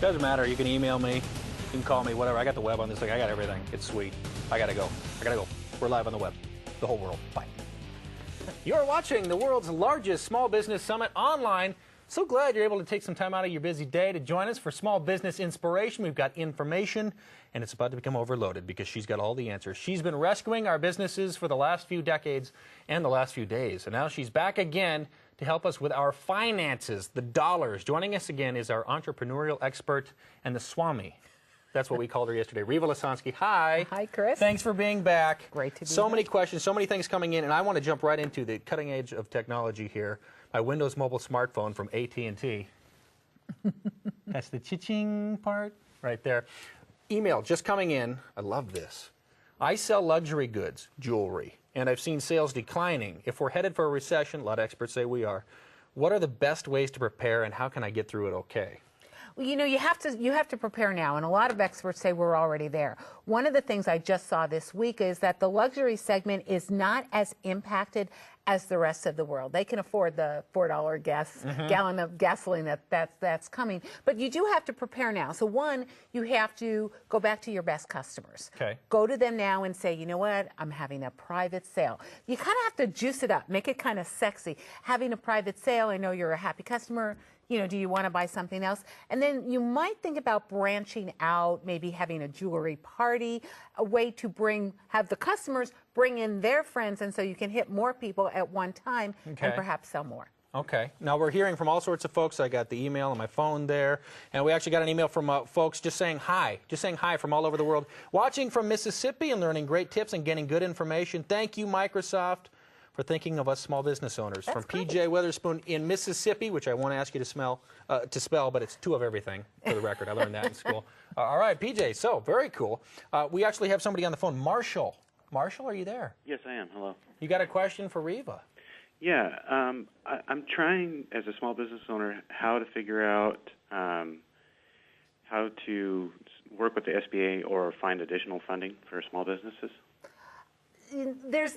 Doesn't matter. You can email me. You can call me, whatever. I got the web on this thing. I got everything. It's sweet. I got to go. We're live on the web. The whole world. Bye. You're watching the world's largest small business summit online. So glad you're able to take some time out of your busy day to join us for small business inspiration. We've got information, and it's about to become overloaded because she's got all the answers. She's been rescuing our businesses for the last few decades and the last few days, and now she's back again to help us with our finances, the dollars. Joining us again is our entrepreneurial expert and the Swami. That's what we called her yesterday. Rieva Lesonsky. Hi. Hi, Chris. Thanks for being back. Great to be So here. many questions, so many things coming in, and I want to jump right into the cutting edge of technology here. My Windows Mobile smartphone from AT&T. That's the cha-ching part right there. Email just coming in. I love this. I sell luxury goods, jewelry, and I've seen sales declining. If we're headed for a recession, a lot of experts say we are, what are the best ways to prepare, and how can I get through it okay? Well, you know, you have to prepare now, and a lot of experts say we're already there. One of the things I just saw this week is that the luxury segment is not as impacted as the rest of the world. They can afford the $4 gallon of gasoline that's coming, but you do have to prepare now. So one, you have to go back to your best customers. Okay. Go to them now and say, you know what, I'm having a private sale. You kind of have to juice it up, make it kind of sexy. Having a private sale, I know you're a happy customer. You know, do you want to buy something else? And then you might think about branching out, maybe having a jewelry party, a way to have the customers bring in their friends, and so you can hit more people at one time and perhaps sell more. Okay. Now, we're hearing from all sorts of folks. I got the email on my phone there, and we actually got an email from folks just saying hi from all over the world. Watching from Mississippi and learning great tips and getting good information. Thank you, Microsoft, for thinking of us small business owners. That's from great. PJ Weatherspoon in Mississippi, which I want to ask you to spell, but it's two of everything, for the record. I learned that in school. All right, PJ, so very cool. We actually have somebody on the phone. Marshall. Marshall, are you there? Yes, I am. Hello. You got a question for Rieva? Yeah, I'm trying, as a small business owner, how to figure out how to work with the SBA or find additional funding for small businesses. There's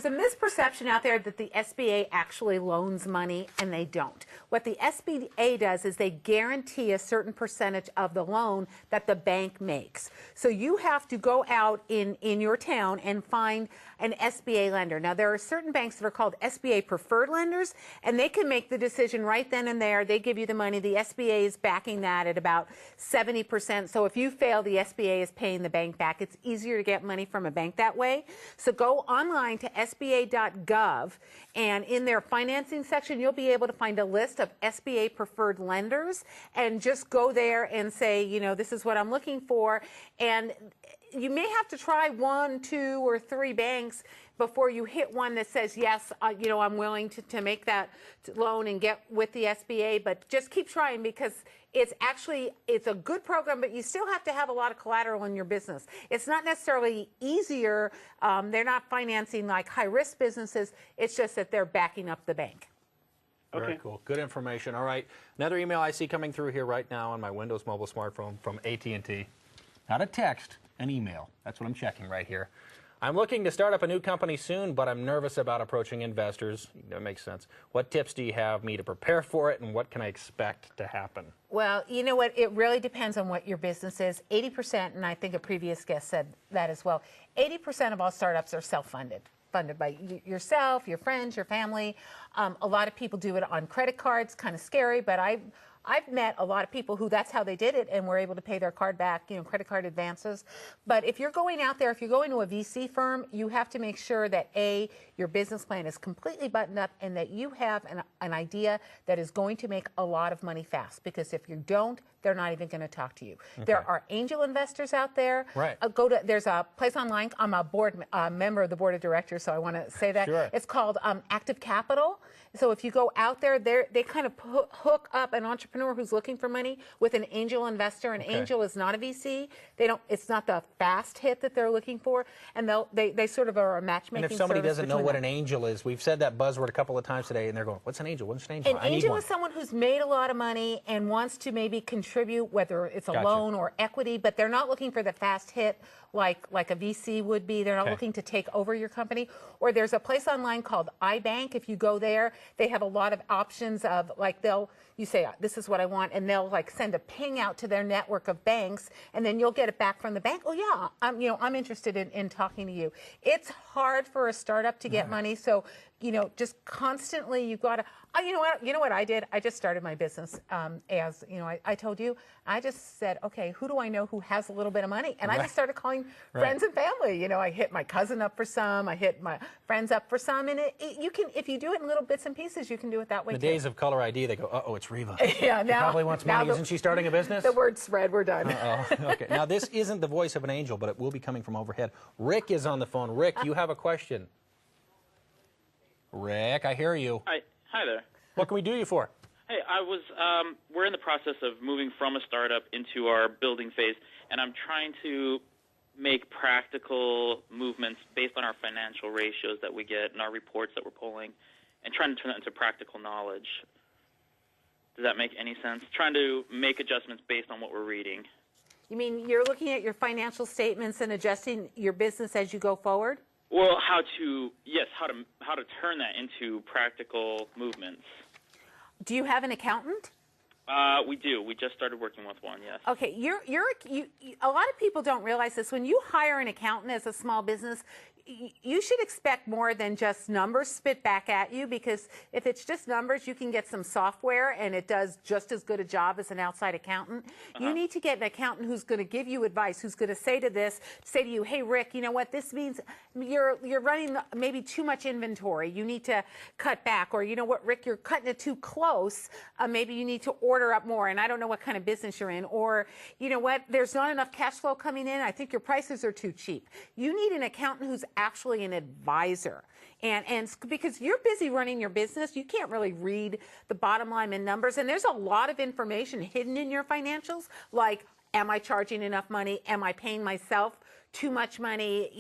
a misperception out there that the SBA actually loans money, and they don't. What the SBA does is they guarantee a certain percentage of the loan that the bank makes. So you have to go out in your town and find an SBA lender. Now, there are certain banks that are called SBA preferred lenders, and they can make the decision right then and there. They give you the money. The SBA is backing that at about 70%. So if you fail, the SBA is paying the bank back. It's easier to get money from a bank that way. So go online to SBA.gov, and in their financing section, you'll be able to find a list of SBA preferred lenders, and just go there and say, you know, this is what I'm looking for. And you may have to try 1, 2, or 3 banks before you hit one that says, yes, you know, I'm willing to make that loan and get with the SBA, but just keep trying, because it's a good program, but you still have to have a lot of collateral in your business. It's not necessarily easier. They're not financing like high-risk businesses. It's just that they're backing up the bank. Okay. Very cool. Good information. All right. Another email I see coming through here right now on my Windows Mobile smartphone from AT&T. Not a text, an email. That's what I'm checking right here. I'm looking to start up a new company soon, but I'm nervous about approaching investors. That makes sense. What tips do you have me to prepare for it, and what can I expect to happen? Well, you know what? It really depends on what your business is. 80%, and I think a previous guest said that as well, 80% of all startups are self-funded. Funded by yourself, your friends, your family. A lot of people do it on credit cards, kind of scary, but I've met a lot of people who that's how they did it and were able to pay their card back, you know, credit card advances. But if you're going out there, if you're going to a VC firm, you have to make sure that your business plan is completely buttoned up and that you have an idea that is going to make a lot of money fast. Because if you don't, they're not even going to talk to you. Okay. There are angel investors out there. Right. There's a place online. I'm a member of the board of directors, so I want to say that. Sure. It's called Active Capital. So if you go out there, they kind of hook up an entrepreneur who's looking for money with an angel investor. An angel is not a VC. It's not the fast hit that they're looking for, and they sort of are a matchmaking service. And if somebody doesn't know what an angel is, we've said that buzzword a couple of times today, and they're going, "What's an angel? What's an angel?" An angel is someone who's made a lot of money and wants to maybe contribute contribute, whether it's a Gotcha. loan or equity, but they're not looking for the fast hit like a VC would be. They're not looking to take over your company. Or there's a place online called iBank. If you go there, they have a lot of options of like you say, this is what I want, and they'll like send a ping out to their network of banks, and then you'll get it back from the bank. Oh yeah, I'm interested in talking to you. It's hard for a startup to get money, so just constantly you've got to. You know what I did? I just started my business as I told you. I just said, okay, who do I know who has a little bit of money? And I just started calling friends and family. I hit my cousin up for some. I hit my friends up for some. And you can, if you do it in little bits and pieces, you can do it that way The too. days of caller ID, they go, uh-oh, it's Rieva. Yeah, She now probably wants money. Isn't she starting a business? The word spread. We're done. Okay. Now, this isn't the voice of an angel, but it will be coming from overhead. Rick is on the phone. Rick, you have a question. Rick, I hear you. Hi there. What can we do you for? Hey, we're in the process of moving from a startup into our building phase, and I'm trying to make practical movements based on our financial ratios that we get and our reports that we're pulling, and trying to turn that into practical knowledge. Does that make any sense? Trying to make adjustments based on what we're reading. You mean you're looking at your financial statements and adjusting your business as you go forward? Well, how to turn that into practical movements. Do you have an accountant? We do. We just started working with one, yes. Okay, a lot of people don't realize this. When you hire an accountant as a small business, you should expect more than just numbers spit back at you, because if it's just numbers, you can get some software and it does just as good a job as an outside accountant. You need to get an accountant who's going to give you advice, who's going to say to you, hey, Rick, you know what, this means you're running maybe too much inventory. You need to cut back. Or you know what, Rick, you're cutting it too close. Maybe you need to order up more, and I don't know what kind of business you're in. Or you know what, there's not enough cash flow coming in. I think your prices are too cheap. You need an accountant who's actually an advisor. And because you're busy running your business, you can't really read the bottom line in numbers. And there's a lot of information hidden in your financials, like, am I charging enough money? Am I paying myself too much money?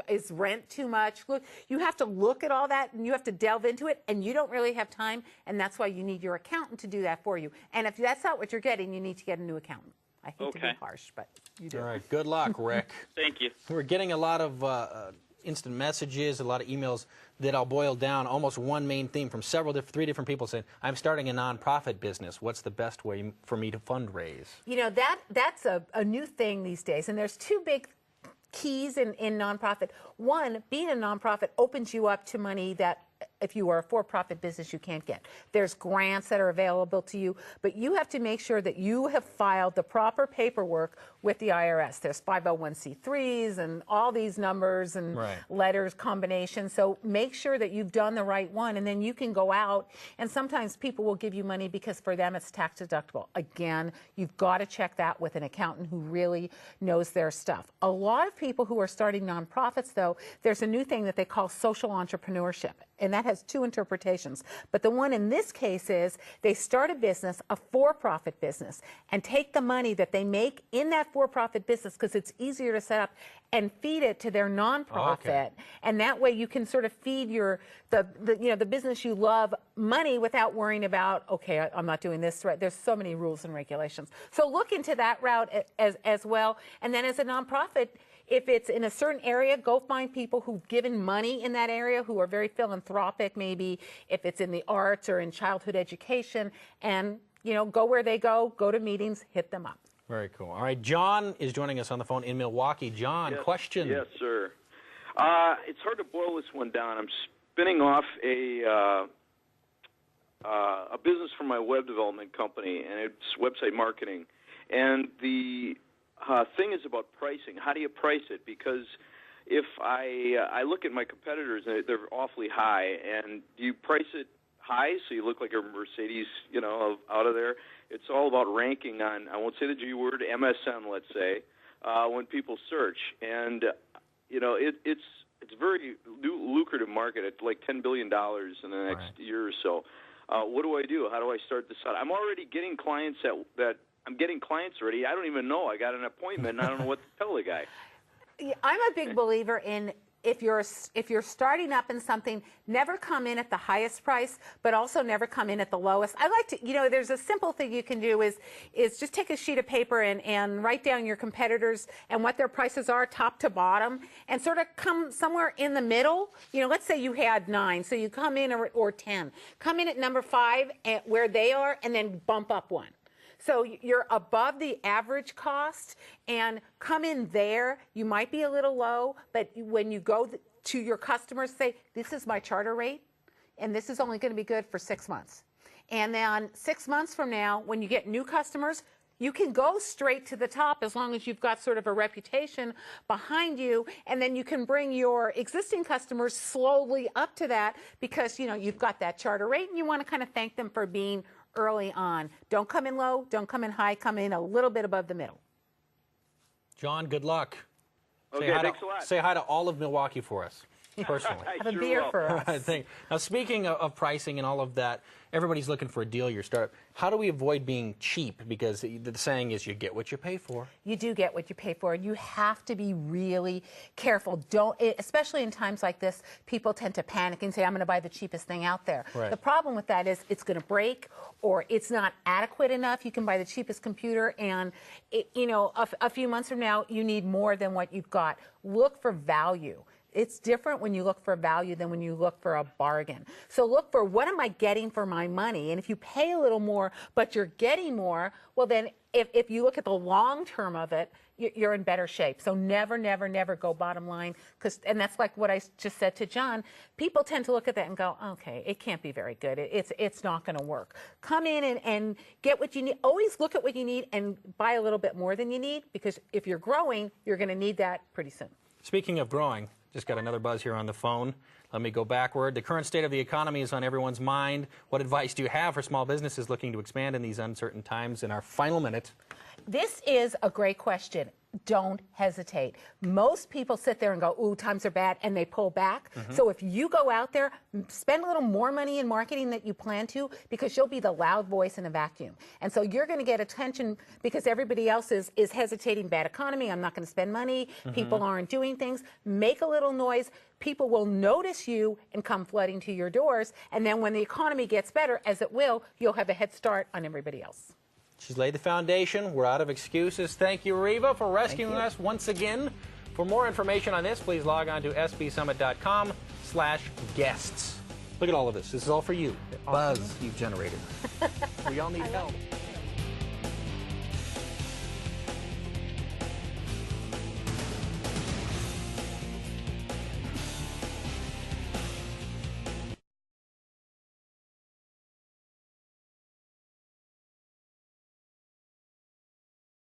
Is rent too much? Look, you have to look at all that, and you have to delve into it, and you don't really have time, and that's why you need your accountant to do that for you. And if that's not what you're getting, you need to get a new accountant. I hate to be harsh, but you do. All right. Good luck, Rick. Thank you. We're getting a lot of instant messages, a lot of emails that I'll boil down almost one main theme from three different people saying, I'm starting a nonprofit business. What's the best way for me to fundraise? That's a new thing these days, and there's two big keys in nonprofit. One, being a nonprofit opens you up to money that if you are a for-profit business, you can't get. There's grants that are available to you, but you have to make sure that you have filed the proper paperwork with the IRS. There's 501c3s and all these numbers and letters combinations. So make sure that you've done the right one, and then you can go out, and sometimes people will give you money because for them it's tax deductible. Again, you've got to check that with an accountant who really knows their stuff. A lot of people who are starting nonprofits, though, there's a new thing that they call social entrepreneurship, and that has two interpretations. But the one in this case is they start a business, a for-profit business, and take the money that they make in that for-profit business, because it's easier to set up, and feed it to their nonprofit. And that way you can sort of feed the business you love money without worrying about, okay, I'm not doing this right. There's so many rules and regulations. So look into that route as well. And then as a nonprofit, if it's in a certain area, go find people who've given money in that area, who are very philanthropic, maybe if it's in the arts or in childhood education, and go where they go to meetings, hit them up. Very cool. All right, John is joining us on the phone in Milwaukee. John, question. Yes, sir. It's hard to boil this one down. I'm spinning off a business from my web development company, and it's website marketing. And the thing is about pricing. How do you price it? Because if I look at my competitors, and they're awfully high, and do you price it high so you look like a Mercedes, out of there? It's all about ranking on, I won't say the G word, MSN, let's say, when people search. And, it's a very lucrative market. It's like $10 billion in the next year or so. What do I do? How do I start this out? I'm already getting clients that I'm getting clients already. I don't even know. I got an appointment, and I don't know what to tell the guy. I'm a big believer in if you're starting up in something, never come in at the highest price, but also never come in at the lowest. I like to, there's a simple thing you can do is just take a sheet of paper and write down your competitors and what their prices are top to bottom, and sort of come somewhere in the middle. Let's say you had 9, so you come in, or 10. Come in at number 5 at where they are, and then bump up 1. So you're above the average cost, and come in there. You might be a little low, but when you go to your customers, say, this is my charter rate, and this is only going to be good for 6 months. And then 6 months from now, when you get new customers, you can go straight to the top as long as you've got sort of a reputation behind you, and then you can bring your existing customers slowly up to that because, you've got that charter rate, and you want to kind of thank them for being early on. Don't come in low, don't come in high, come in a little bit above the middle. John, good luck. Okay, thanks a lot. Say hi to all of Milwaukee for us, personally. Have a beer for us. I think. Now, speaking of pricing and all of that, everybody's looking for a deal. Your startup. How do we avoid being cheap? Because the saying is, you get what you pay for. You do get what you pay for, and you have to be really careful. Especially in times like this, people tend to panic and say, I'm going to buy the cheapest thing out there. Right. The problem with that is it's going to break, or it's not adequate enough. You can buy the cheapest computer, and a few months from now, you need more than what you've got. Look for value. It's different when you look for value than when you look for a bargain. So look for, what am I getting for my money? And if you pay a little more, but you're getting more, well then, if you look at the long term of it, you're in better shape. So never, never, never go bottom line. And that's like what I just said to John. People tend to look at that and go, okay, it can't be very good. It's not going to work. Come in and get what you need. Always look at what you need and buy a little bit more than you need, because if you're growing, you're going to need that pretty soon. Speaking of growing, just got another buzz here on the phone. Let me go backward. The current state of the economy is on everyone's mind. What advice do you have for small businesses looking to expand in these uncertain times? In our final minute. This is a great question. Don't hesitate. Most people sit there and go, ooh, times are bad, and they pull back. So if you go out there, spend a little more money in marketing that you plan to, because you'll be the loud voice in a vacuum. And so you're going to get attention because everybody else is hesitating. Bad economy, I'm not going to spend money. People aren't doing things. Make a little noise. People will notice you and come flooding to your doors. And then when the economy gets better, as it will, you'll have a head start on everybody else. She's laid the foundation. We're out of excuses. Thank you, Rieva, for rescuing us once again. For more information on this, please log on to sbsummit.com/guests. Look at all of this. This is all for you. The buzz you've generated. We all need help.